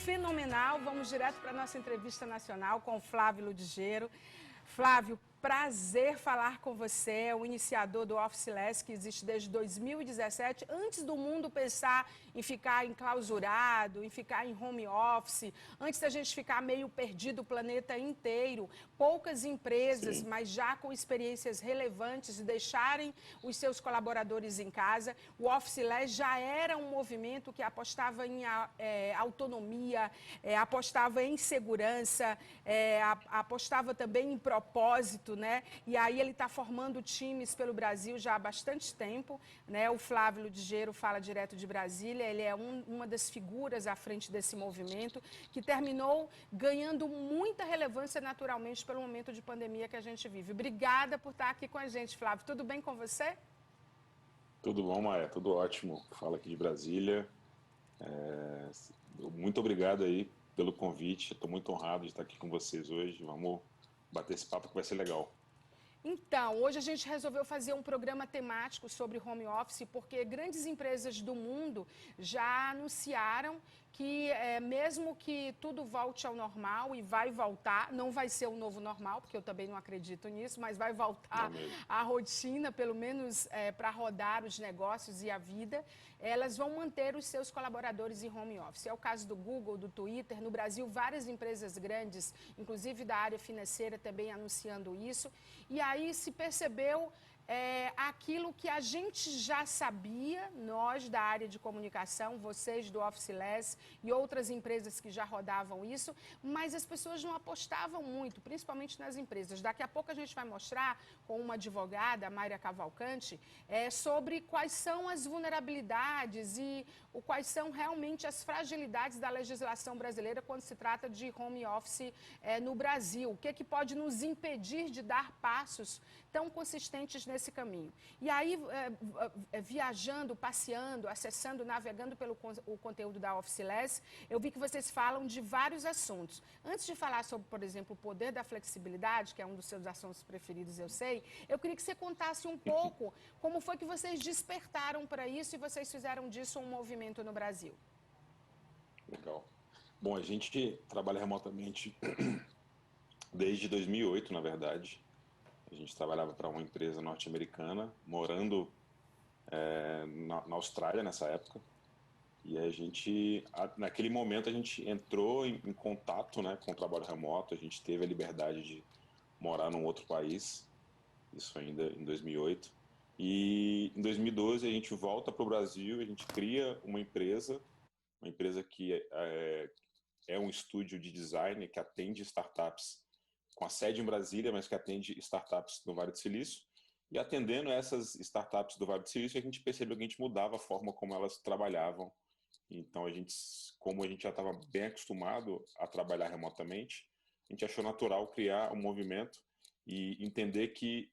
fenomenal. Vamos direto para a nossa entrevista nacional com o Flávio Ludigero. Flávio, prazer falar com você, o iniciador do Officeless, que existe desde 2017, antes do mundo pensar em ficar enclausurado, em ficar em home office, antes da gente ficar meio perdido o planeta inteiro. Poucas empresas, Sim. mas já com experiências relevantes de deixarem os seus colaboradores em casa. O Officeless já era um movimento que apostava em autonomia, apostava em segurança, apostava também em propósito, né? E aí ele está formando times pelo Brasil já há bastante tempo, né? O Flávio Ludigero fala direto de Brasília, ele é uma das figuras à frente desse movimento, que terminou ganhando muita relevância naturalmente pelo momento de pandemia que a gente vive. Obrigada por estar aqui com a gente, Flávio. Tudo bem com você? Tudo bom, Maia? Tudo ótimo. Fala aqui de Brasília. Muito obrigado aí pelo convite. Estou muito honrado de estar aqui com vocês hoje. Vamos bater esse papo que vai ser legal. Então, hoje a gente resolveu fazer um programa temático sobre home office, porque grandes empresas do mundo já anunciaram que, mesmo que tudo volte ao normal, e vai voltar, não vai ser o novo normal, porque eu também não acredito nisso, mas vai voltar Não mesmo. a rotina, pelo menos para rodar os negócios e a vida, elas vão manter os seus colaboradores em home office. É o caso do Google, do Twitter. No Brasil, várias empresas grandes, inclusive da área financeira, também anunciando isso. E aí se percebeu aquilo que a gente já sabia, nós da área de comunicação, vocês do Officeless e outras empresas que já rodavam isso, mas as pessoas não apostavam muito, principalmente nas empresas. Daqui a pouco a gente vai mostrar com uma advogada, a Mayra Cavalcante, sobre quais são as vulnerabilidades e quais são realmente as fragilidades da legislação brasileira quando se trata de home office no Brasil. O que pode nos impedir de dar passos tão consistentes nesse caminho. E aí, viajando, passeando, acessando, navegando pelo o conteúdo da Officeless, eu vi que vocês falam de vários assuntos. Antes de falar sobre, por exemplo, o poder da flexibilidade, que é um dos seus assuntos preferidos, eu sei, eu queria que você contasse um pouco como foi que vocês despertaram para isso e vocês fizeram disso um movimento no Brasil. Legal. Bom, a gente trabalha remotamente desde 2008, na verdade. A gente trabalhava para uma empresa norte-americana, morando na Austrália nessa época. E naquele momento, a gente entrou em contato, né, com o trabalho remoto. A gente teve a liberdade de morar num outro país, isso ainda em 2008. E em 2012 a gente volta para o Brasil, a gente cria uma empresa que é um estúdio de design que atende startups com a sede em Brasília, mas que atende startups no Vale do Silício. E atendendo essas startups do Vale do Silício, a gente percebeu que a gente mudava a forma como elas trabalhavam. Então, como a gente já estava bem acostumado a trabalhar remotamente, a gente achou natural criar um movimento e entender que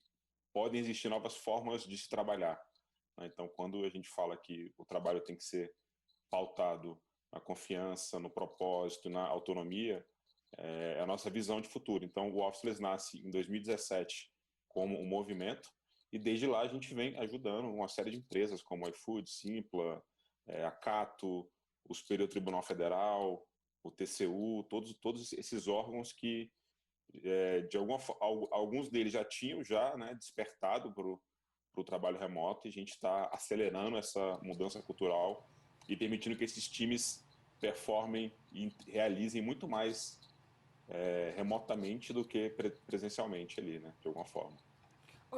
podem existir novas formas de se trabalhar. Então, quando a gente fala que o trabalho tem que ser pautado na confiança, no propósito, na autonomia, é a nossa visão de futuro. Então, o Officeless nasce em 2017 como um movimento e desde lá a gente vem ajudando uma série de empresas como a iFood, Simpla, a Cato, o Superior Tribunal Federal, o TCU, todos esses órgãos que alguns deles já tinham né, despertado para o trabalho remoto, e a gente está acelerando essa mudança cultural e permitindo que esses times performem e realizem muito mais remotamente do que presencialmente ali, né, de alguma forma.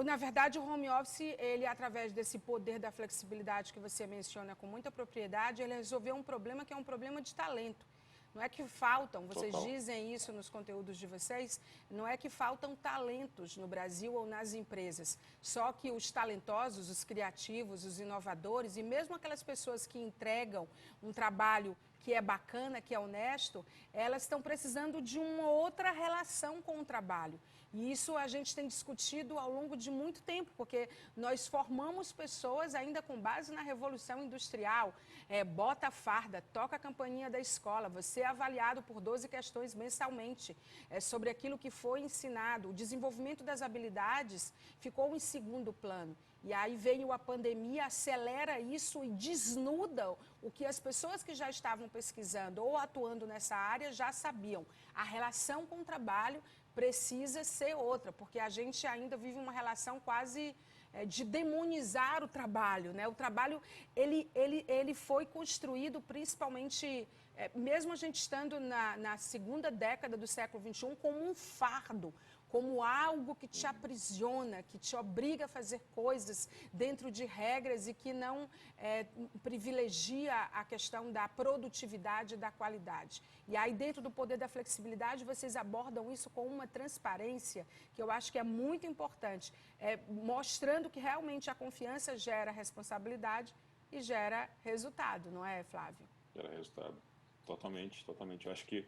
Na verdade, o home office, ele, através desse poder da flexibilidade que você menciona com muita propriedade, ele resolveu um problema que é um problema de talento. Não é que faltam, vocês Total. dizem isso nos conteúdos de vocês, não é que faltam talentos no Brasil ou nas empresas. Só que os talentosos, os criativos, os inovadores e mesmo aquelas pessoas que entregam um trabalho que é bacana, que é honesto, elas estão precisando de uma outra relação com o trabalho. E isso a gente tem discutido ao longo de muito tempo, porque nós formamos pessoas ainda com base na Revolução Industrial. Bota a farda, toca a campainha da escola, você é avaliado por 12 questões mensalmente sobre aquilo que foi ensinado. O desenvolvimento das habilidades ficou em segundo plano. E aí veio a pandemia, acelera isso e desnuda o que as pessoas que já estavam pesquisando ou atuando nessa área já sabiam. A relação com o trabalho precisa ser outra, porque a gente ainda vive uma relação quase de demonizar o trabalho, né? O trabalho, ele foi construído principalmente, mesmo a gente estando na segunda década do século XXI, como um fardo, como algo que te aprisiona, que te obriga a fazer coisas dentro de regras e que não privilegia a questão da produtividade e da qualidade. E aí, dentro do poder da flexibilidade, vocês abordam isso com uma transparência que eu acho que é muito importante, mostrando que realmente a confiança gera responsabilidade e gera resultado, não é, Flávio? Gera resultado. Totalmente, totalmente. Eu acho que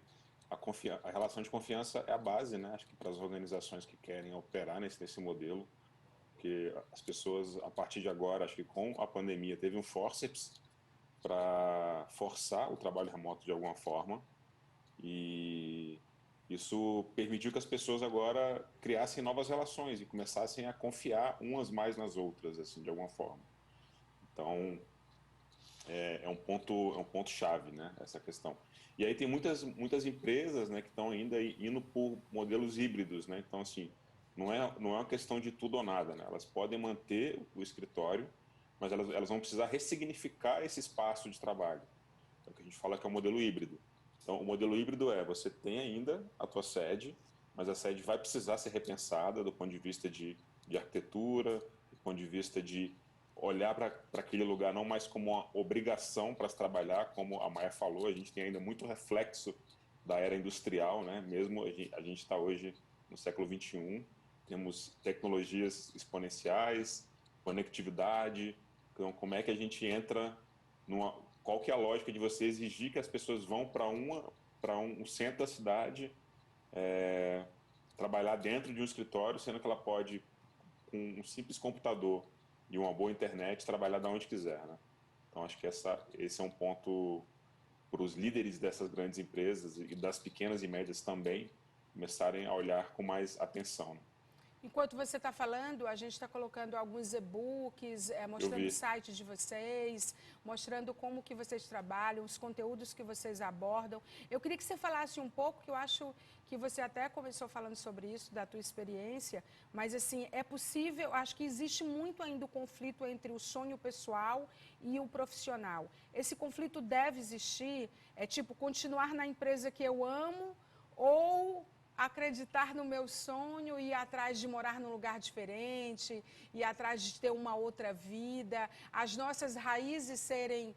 a relação de confiança é a base, né? Acho que para as organizações que querem operar nesse modelo, que as pessoas, a partir de agora, acho que com a pandemia, teve um fórceps para forçar o trabalho remoto de alguma forma, e isso permitiu que as pessoas agora criassem novas relações e começassem a confiar umas mais nas outras, assim, de alguma forma. Então, é um ponto chave, né, essa questão. E aí tem muitas empresas, né, que estão ainda indo por modelos híbridos, né? Então, assim, não é uma questão de tudo ou nada, né? Elas podem manter o escritório, mas elas vão precisar ressignificar esse espaço de trabalho. É o que a gente fala que é o modelo híbrido. Então, o modelo híbrido você tem ainda a tua sede, mas a sede vai precisar ser repensada do ponto de vista de arquitetura, do ponto de vista de olhar para aquele lugar não mais como uma obrigação para se trabalhar, como a Maia falou, a gente tem ainda muito reflexo da era industrial, né? Mesmo a gente está hoje no século XXI, temos tecnologias exponenciais, conectividade, então como é que a gente entra qual que é a lógica de você exigir que as pessoas vão para um centro da cidade, trabalhar dentro de um escritório, sendo que ela pode, com um simples computador e uma boa internet, trabalhar da onde quiser, né? Então, acho que esse é um ponto para os líderes dessas grandes empresas e das pequenas e médias também começarem a olhar com mais atenção, né? Enquanto você está falando, a gente está colocando alguns e-books, mostrando o site de vocês, mostrando como que vocês trabalham, os conteúdos que vocês abordam. Eu queria que você falasse um pouco, que eu acho que você até começou falando sobre isso, da tua experiência, mas assim, é possível, acho que existe muito ainda o conflito entre o sonho pessoal e o profissional. Esse conflito deve existir, tipo, continuar na empresa que eu amo ou acreditar no meu sonho e ir atrás de morar num lugar diferente, ir atrás de ter uma outra vida, as nossas raízes serem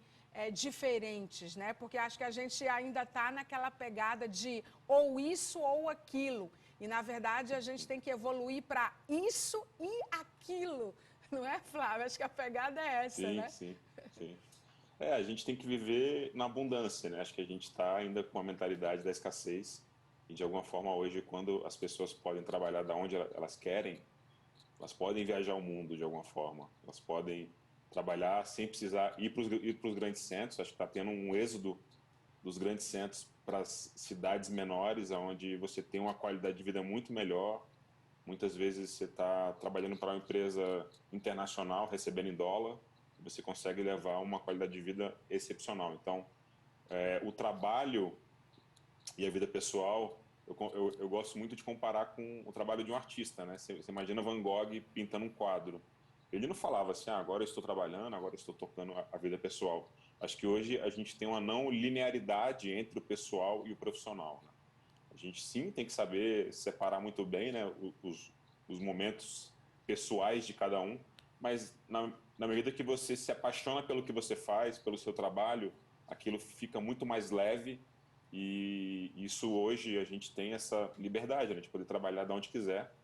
diferentes, né? Porque acho que a gente ainda está naquela pegada de ou isso ou aquilo. E, na verdade, a gente tem que evoluir para isso e aquilo. Não é, Flávia? Acho que a pegada é essa, Sim, né? sim, sim. A gente tem que viver na abundância, né? Acho que a gente está ainda com a mentalidade da escassez e, de alguma forma, hoje, quando as pessoas podem trabalhar da onde elas querem, elas podem viajar o mundo de alguma forma, elas podem trabalhar sem precisar ir para os grandes centros. Acho que está tendo um êxodo dos grandes centros para as cidades menores, onde você tem uma qualidade de vida muito melhor. Muitas vezes você está trabalhando para uma empresa internacional, recebendo em dólar, e você consegue levar uma qualidade de vida excepcional. Então, o trabalho e a vida pessoal, eu gosto muito de comparar com o trabalho de um artista, né? Você imagina Van Gogh pintando um quadro. Ele não falava assim, agora eu estou trabalhando, agora eu estou tocando a vida pessoal. Acho que hoje a gente tem uma não linearidade entre o pessoal e o profissional, né? A gente sim tem que saber separar muito bem, né, os momentos pessoais de cada um, mas na medida que você se apaixona pelo que você faz, pelo seu trabalho, aquilo fica muito mais leve, e isso hoje a gente tem essa liberdade, né, de poder trabalhar de onde quiser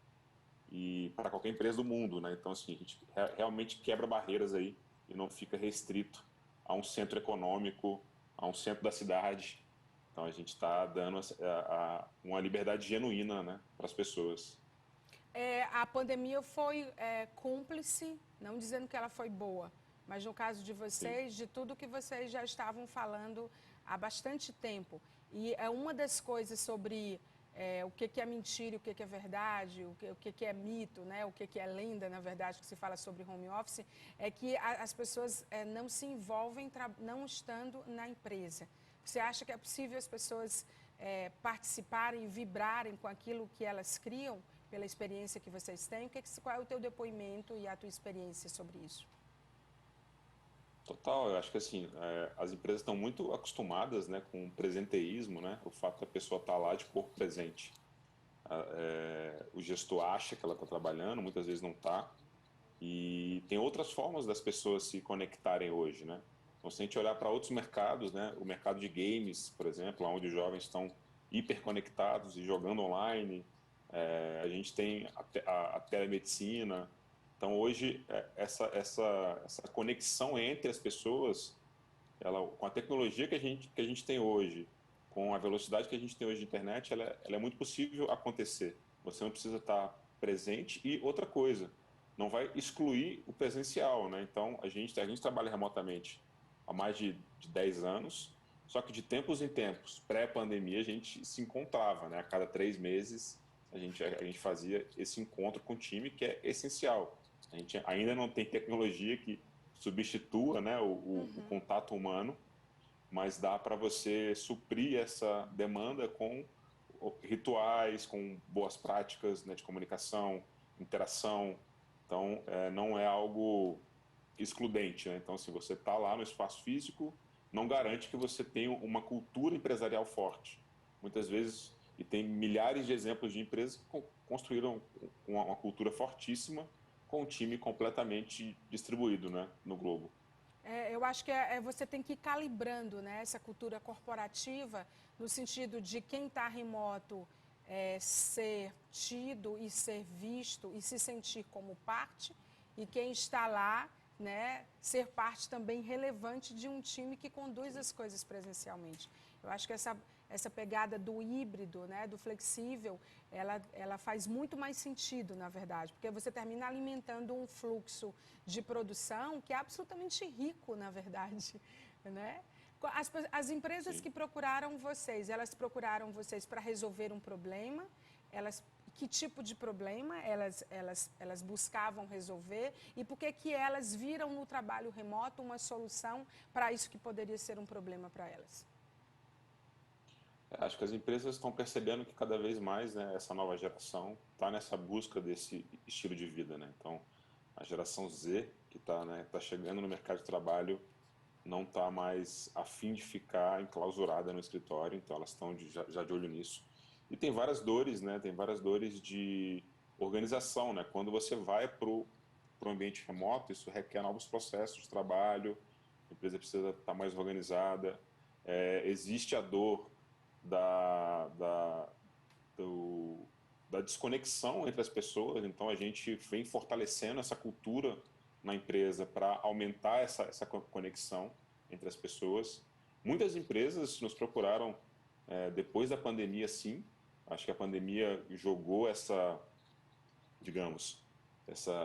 e para qualquer empresa do mundo, né? Então, assim, a gente realmente quebra barreiras aí e não fica restrito a um centro econômico, a um centro da cidade. Então, a gente está dando uma liberdade genuína, né, para as pessoas. a pandemia foi cúmplice, não dizendo que ela foi boa, mas no caso de vocês, de tudo que vocês já estavam falando há bastante tempo. E é uma das coisas sobre o que é mentira e o que é verdade, o que é mito, né? O que é lenda, na verdade, que se fala sobre home office, é que as pessoas não se envolvem não estando na empresa. Você acha que é possível as pessoas participarem e vibrarem com aquilo que elas criam, pela experiência que vocês têm? Qual é o teu depoimento e a tua experiência sobre isso? Total, eu acho que assim, as empresas estão muito acostumadas, né, com o presenteísmo, né, o fato da pessoa estar lá de corpo presente. O gestor acha que ela está trabalhando, muitas vezes não está, e tem outras formas das pessoas se conectarem hoje, né? Então, se a gente olhar para outros mercados, né, o mercado de games, por exemplo, onde os jovens estão hiperconectados e jogando online, a gente tem a telemedicina. Então, hoje, essa conexão entre as pessoas, com a tecnologia que a gente tem hoje, com a velocidade que a gente tem hoje de internet, ela é muito possível acontecer. Você não precisa estar presente. E outra coisa, não vai excluir o presencial, né? Então, a gente trabalha remotamente há mais de 10 anos, só que de tempos em tempos, pré-pandemia, a gente se encontrava, né? A cada 3 meses, a gente fazia esse encontro com o time, que é essencial. A gente ainda não tem tecnologia que substitua, né, o contato humano, mas dá para você suprir essa demanda com rituais, com boas práticas, né, de comunicação, interação. Então, não é algo excludente, né? Então, se você está lá no espaço físico, não garante que você tenha uma cultura empresarial forte. Muitas vezes, e tem milhares de exemplos de empresas que construíram uma cultura fortíssima com um time completamente distribuído, né, no globo. Eu acho que você tem que ir calibrando, né, essa cultura corporativa, no sentido de quem está remoto ser tido e ser visto e se sentir como parte, e quem está lá, né, ser parte também relevante de um time que conduz as coisas presencialmente. Eu acho que essa pegada do híbrido, né, do flexível, ela faz muito mais sentido, na verdade, porque você termina alimentando um fluxo de produção que é absolutamente rico, na verdade, né? As empresas Sim. que procuraram vocês, elas procuraram vocês para resolver um problema? Que tipo de problema elas buscavam resolver? E por que elas viram no trabalho remoto uma solução para isso que poderia ser um problema para elas? Acho que as empresas estão percebendo que cada vez mais, né, essa nova geração está nessa busca desse estilo de vida, né? Então, a geração Z que está, né, tá chegando no mercado de trabalho não está mais a fim de ficar enclausurada no escritório, então elas estão já de olho nisso. E tem várias dores, né? Tem várias dores de organização, né? Quando você vai para o ambiente remoto, isso requer novos processos de trabalho, a empresa precisa estar mais organizada. Existe a dor da, da, do, da desconexão entre as pessoas, então a gente vem fortalecendo essa cultura na empresa para aumentar essa conexão entre as pessoas. Muitas empresas nos procuraram depois da pandemia, sim. Acho que a pandemia jogou digamos,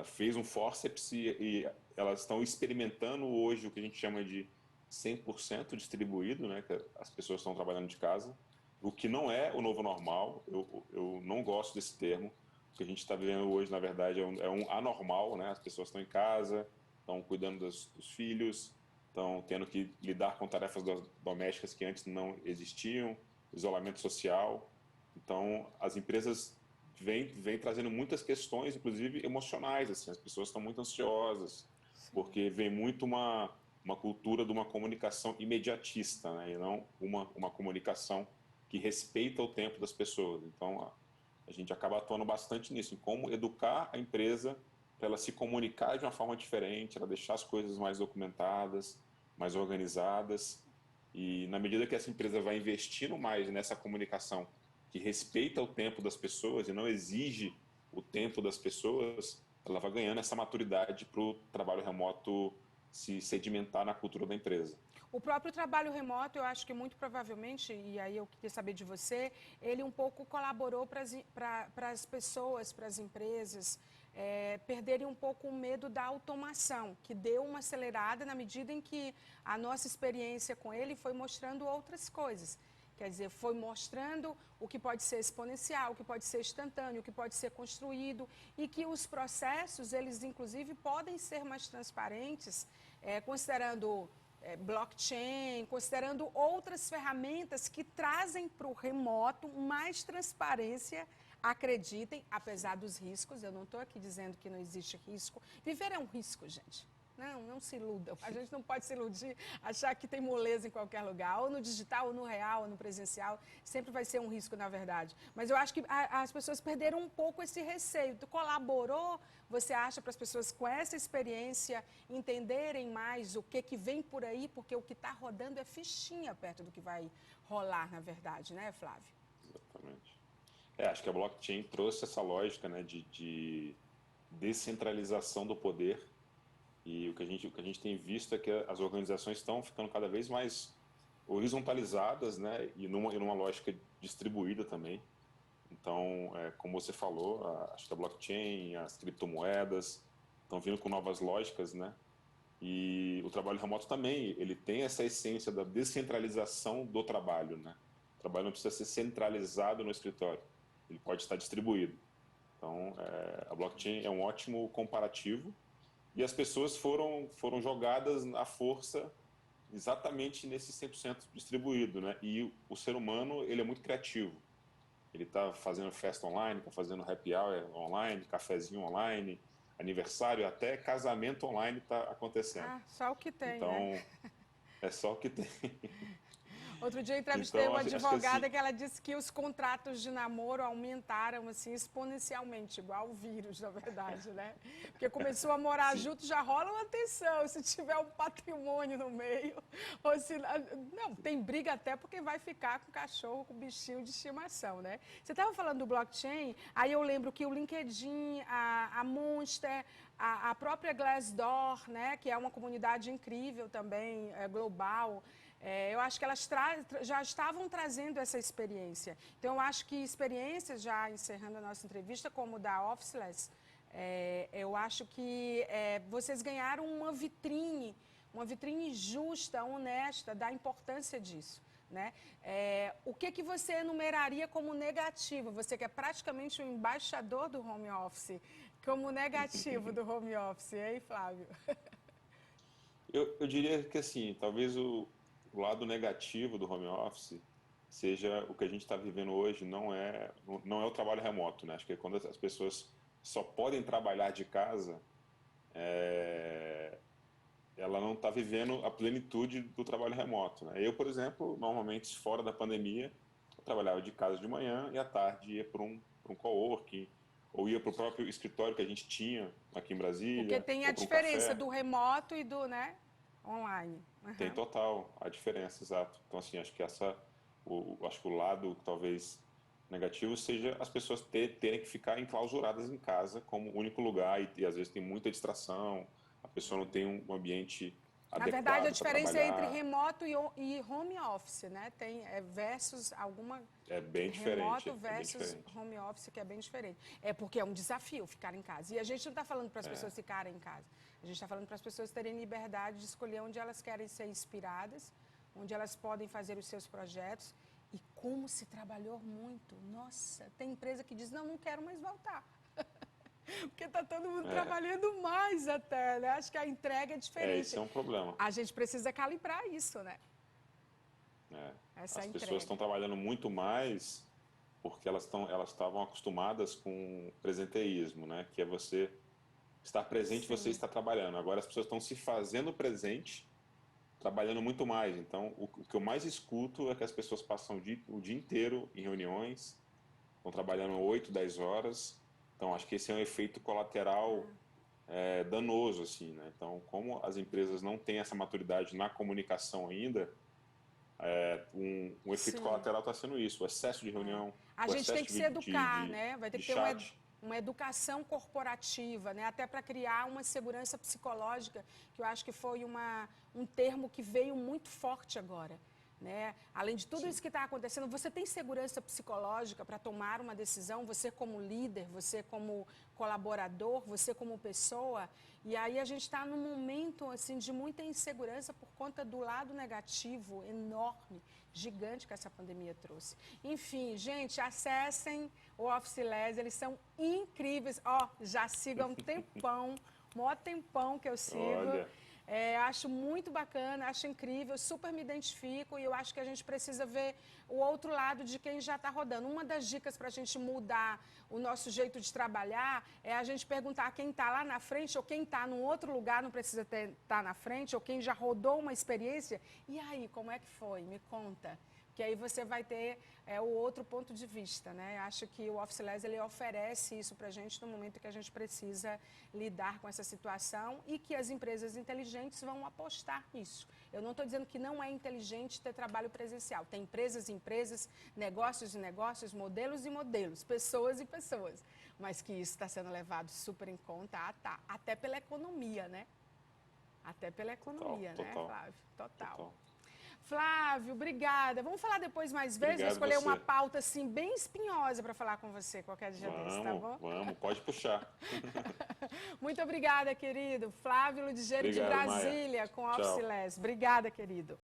fez um forceps e elas estão experimentando hoje o que a gente chama de 100% distribuído, né? Que as pessoas estão trabalhando de casa, o que não é o novo normal. Eu não gosto desse termo. O que a gente está vivendo hoje, na verdade, é um anormal, né? As pessoas estão em casa, estão cuidando dos filhos, estão tendo que lidar com tarefas domésticas que antes não existiam, isolamento social. Então, as empresas vêm trazendo muitas questões, inclusive emocionais. Assim, as pessoas estão muito ansiosas, porque vem muito uma cultura de uma comunicação imediatista, né? E não uma comunicação que respeita o tempo das pessoas. Então, a gente acaba atuando bastante nisso, em como educar a empresa para ela se comunicar de uma forma diferente, ela deixar as coisas mais documentadas, mais organizadas. E na medida que essa empresa vai investindo mais nessa comunicação que respeita o tempo das pessoas e não exige o tempo das pessoas, ela vai ganhando essa maturidade para o trabalho remoto se sedimentar na cultura da empresa. O próprio trabalho remoto, eu acho que muito provavelmente, e aí eu queria saber de você, ele um pouco colaborou para as pessoas, para as empresas, perderem um pouco o medo da automação, que deu uma acelerada na medida em que a nossa experiência com ele foi mostrando outras coisas. Quer dizer, foi mostrando o que pode ser exponencial, o que pode ser instantâneo, o que pode ser construído e que os processos, eles inclusive podem ser mais transparentes, considerando blockchain, considerando outras ferramentas que trazem para o remoto mais transparência. Acreditem, apesar dos riscos, eu não estou aqui dizendo que não existe risco. Viver é um risco, gente. Não se iludam. A gente não pode se iludir, achar que tem moleza em qualquer lugar, ou no digital, ou no real, ou no presencial. Sempre vai ser um risco, na verdade. Mas eu acho que as pessoas perderam um pouco esse receio. Tu colaborou, você acha, para as pessoas com essa experiência entenderem mais o que vem por aí, porque o que está rodando é fichinha perto do que vai rolar, na verdade, né, Flávio? Exatamente. Acho que a blockchain trouxe essa lógica, né, de descentralização do poder. E o que a gente tem visto é que as organizações estão ficando cada vez mais horizontalizadas, né, e numa lógica distribuída também. Então, como você falou, acho que a blockchain, as criptomoedas estão vindo com novas lógicas, né? E o trabalho remoto também, ele tem essa essência da descentralização do trabalho, né? O trabalho não precisa ser centralizado no escritório, ele pode estar distribuído. Então, a blockchain é um ótimo comparativo. E as pessoas foram jogadas à força exatamente nesse 100% distribuído, né? E o ser humano, ele é muito criativo. Ele está fazendo festa online, está fazendo happy hour online, cafezinho online, aniversário, até casamento online está acontecendo. Só o que tem, então, né? É só o que tem. Outro dia eu entrevistei Então, uma advogada assim, que ela disse que os contratos de namoro aumentaram assim exponencialmente, igual o vírus, na verdade, né? Porque começou a morar junto, já rola uma tensão, se tiver um patrimônio no meio, ou se não, tem briga até porque vai ficar com cachorro, com bichinho de estimação, né? Você estava falando do blockchain, aí eu lembro que o LinkedIn, a Monster, a própria Glassdoor, né, que é uma comunidade incrível também, global. Eu acho que elas já estavam trazendo essa experiência. Então, eu acho que experiências, já encerrando a nossa entrevista, como o da Officeless, eu acho que vocês ganharam uma vitrine justa, honesta, da importância disso. Né? O que você enumeraria como negativo? Você que é praticamente o embaixador do home office, como negativo do home office, hein, Flávio? eu diria que, assim, talvez o lado negativo do home office seja o que a gente está vivendo hoje, não é o trabalho remoto, né? Acho que quando as pessoas só podem trabalhar de casa, ela não está vivendo a plenitude do trabalho remoto, né? Eu, por exemplo, normalmente fora da pandemia, eu trabalhava de casa de manhã e à tarde ia para um coworking, ou ia para o próprio escritório que a gente tinha aqui em Porque Brasília, tem a ou para um diferença café. do remoto e do, né, online. Tem Uhum. total a diferença, exato. Então, assim, acho que acho que o lado talvez negativo seja as pessoas terem que ficar enclausuradas em casa como único lugar e às vezes tem muita distração, a pessoa não tem um ambiente Na verdade, a adequado para diferença é entre trabalhar. remoto e home office, né? Tem versus alguma É bem diferente, remoto é bem versus diferente. home office, que é bem diferente. É porque é um desafio ficar em casa. E a gente não está falando para as pessoas É, ficarem em casa. A gente está falando para as pessoas terem liberdade de escolher onde elas querem ser inspiradas, onde elas podem fazer os seus projetos. E como se trabalhou muito. Nossa, tem empresa que diz, não quero mais voltar. Porque está todo mundo é, trabalhando mais até, né? Acho que a entrega é esse diferente. é um problema. A gente precisa calibrar isso, né? É. Essa As pessoas entrega. estão trabalhando muito mais porque elas estavam acostumadas com presenteísmo, né? Que é você estar presente, você Sim. está trabalhando. Agora as pessoas estão se fazendo presente, trabalhando muito mais. Então, o que eu mais escuto é que as pessoas passam o dia inteiro em reuniões, estão trabalhando 8, 10 horas. Então, acho que esse é um efeito colateral danoso, assim, né? Então, como as empresas não têm essa maturidade na comunicação ainda, um efeito Sim. colateral está sendo isso, o excesso de reunião, A o gente tem excesso que se educar, né? Vai ter de que ter um chat. uma educação corporativa, né? Até para criar uma segurança psicológica, que eu acho que foi um termo que veio muito forte agora. Né? Além de tudo isso que está acontecendo, você tem segurança psicológica para tomar uma decisão, você como líder, você como colaborador, você como pessoa, e aí a gente está num momento assim, de muita insegurança por conta do lado negativo enorme, gigante que essa pandemia trouxe. Enfim, gente, acessem o Office Less, eles são incríveis. Ó, já sigo há um tempão, maior tempão que eu sigo. Olha. Acho muito bacana, acho incrível, super me identifico e eu acho que a gente precisa ver o outro lado de quem já está rodando. Uma das dicas para a gente mudar o nosso jeito de trabalhar é a gente perguntar quem está lá na frente ou quem está num outro lugar, não precisa estar na frente, ou quem já rodou uma experiência. E aí, como é que foi? Me conta. Que aí você vai ter o outro ponto de vista, né? Acho que o Office Less, ele oferece isso para a gente no momento que a gente precisa lidar com essa situação e que as empresas inteligentes vão apostar nisso. Eu não estou dizendo que não é inteligente ter trabalho presencial. Tem empresas e empresas, negócios e negócios, modelos e modelos, pessoas e pessoas. Mas que isso está sendo levado super em conta, até pela economia, né? Até pela economia, né, Flávio? Total. Flávio, obrigada. Vamos falar depois mais vezes, vou escolher uma pauta assim bem espinhosa para falar com você qualquer dia desse, tá bom? Vamos, pode puxar. Muito obrigada, querido. Flávio Ludigeiro de Brasília, Maia. com Office Less. Obrigada, querido.